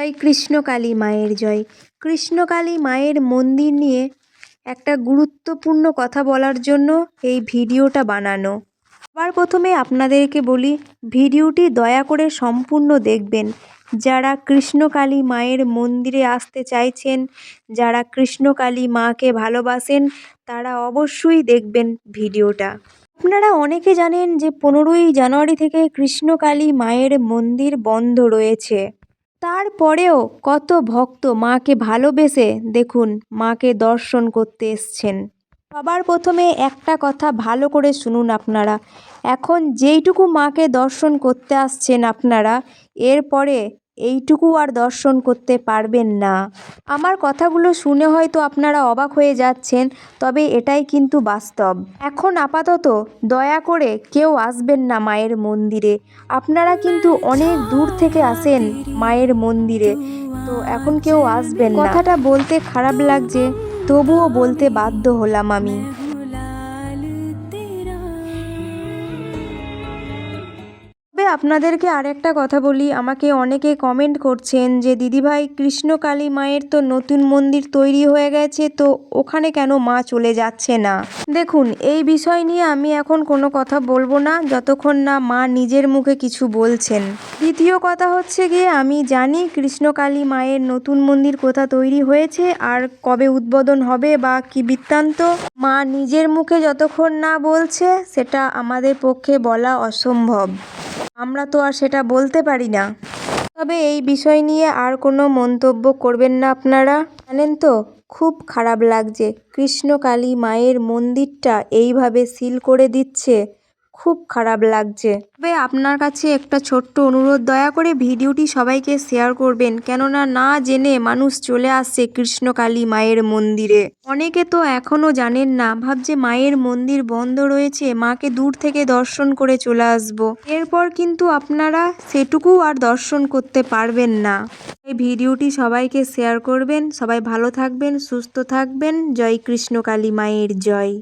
জয় কৃষ্ণকালী মায়ের জয়। কৃষ্ণকালী মায়ের মন্দির নিয়ে একটা গুরুত্বপূর্ণ কথা বলার জন্য এই ভিডিওটা বানানো। সবার প্রথমে আপনাদেরকে বলি, ভিডিওটি দয়া করে সম্পূর্ণ দেখবেন। যারা কৃষ্ণকালী মায়ের মন্দিরে আসতে চাইছেন, যারা কৃষ্ণকালী মাকে ভালোবাসেন, তারা অবশ্যই দেখবেন ভিডিওটা। আপনারা অনেকে জানেন যে 15ই জানুয়ারি থেকে কৃষ্ণকালী মায়ের মন্দির বন্ধ রয়েছে। তারপরেও কত ভক্ত মাকে ভালোবেসে দেখুন মাকে দর্শন করতে এসছেন। সবার প্রথমে একটা কথা ভালো করে শুনুন আপনারা। এখন যেইটুকু মাকে দর্শন করতে আসছেন আপনারা, এরপরে এইটুকু আর দর্শন করতে পারবেন না। আমার কথাগুলো শুনে হয়তো আপনারা অবাক হয়ে যাচ্ছেন, তবে এটাই কিন্তু বাস্তব। এখন আপাতত দয়া করে কেউ আসবেন না মায়ের মন্দিরে। আপনারা কিন্তু অনেক দূর থেকে আসেন মায়ের মন্দিরে, তো এখন কেউ আসবেন না। কথাটা বলতে খারাপ লাগছে, তবুও বলতে বাধ্য হলাম আমি। তবে আপনাদেরকে আরেকটা কথা বলি, আমাকে অনেকে কমেন্ট করছেন যে দিদিভাই কৃষ্ণকালী মায়ের তো নতুন মন্দির তৈরি হয়ে গেছে, তো ওখানে কেন মা চলে যাচ্ছে না? দেখুন, এই বিষয় নিয়ে আমি এখন কোনো কথা বলবো না যতক্ষণ না মা নিজের মুখে কিছু বলছেন। দ্বিতীয় কথা হচ্ছে গিয়ে, আমি জানি কৃষ্ণকালী মায়ের নতুন মন্দির কোথা তৈরি হয়েছে আর কবে উদ্বোধন হবে বা কি বৃত্তান্ত। মা নিজের মুখে যতক্ষণ না বলছে সেটা আমাদের পক্ষে বলা অসম্ভব। আমরা তো আর সেটা বলতে পারি না। তবে এই বিষয় নিয়ে আর কোনো মন্তব্য করবেন না আপনারা। জানেন তো, খুব খারাপ লাগছে কৃষ্ণকালী মায়ের মন্দিরটা এইভাবে সিল করে দিচ্ছে, খুব খারাপ লাগছে। তবে আপনার কাছে একটা ছোট্ট অনুরোধ, দয়া করে ভিডিওটি সবাইকে শেয়ার করবেন, কেননা না জেনে মানুষ চলে আসছে কৃষ্ণকালী মায়ের মন্দিরে। অনেকে তো এখনও জানেন না, ভাবছে মায়ের মন্দির বন্ধ রয়েছে, মাকে দূর থেকে দর্শন করে চলে আসবো। এরপর কিন্তু আপনারা সেটুকু আর দর্শন করতে পারবেন না। এই ভিডিওটি সবাইকে শেয়ার করবেন। সবাই ভালো থাকবেন, সুস্থ থাকবেন। জয় কৃষ্ণকালী মায়ের জয়।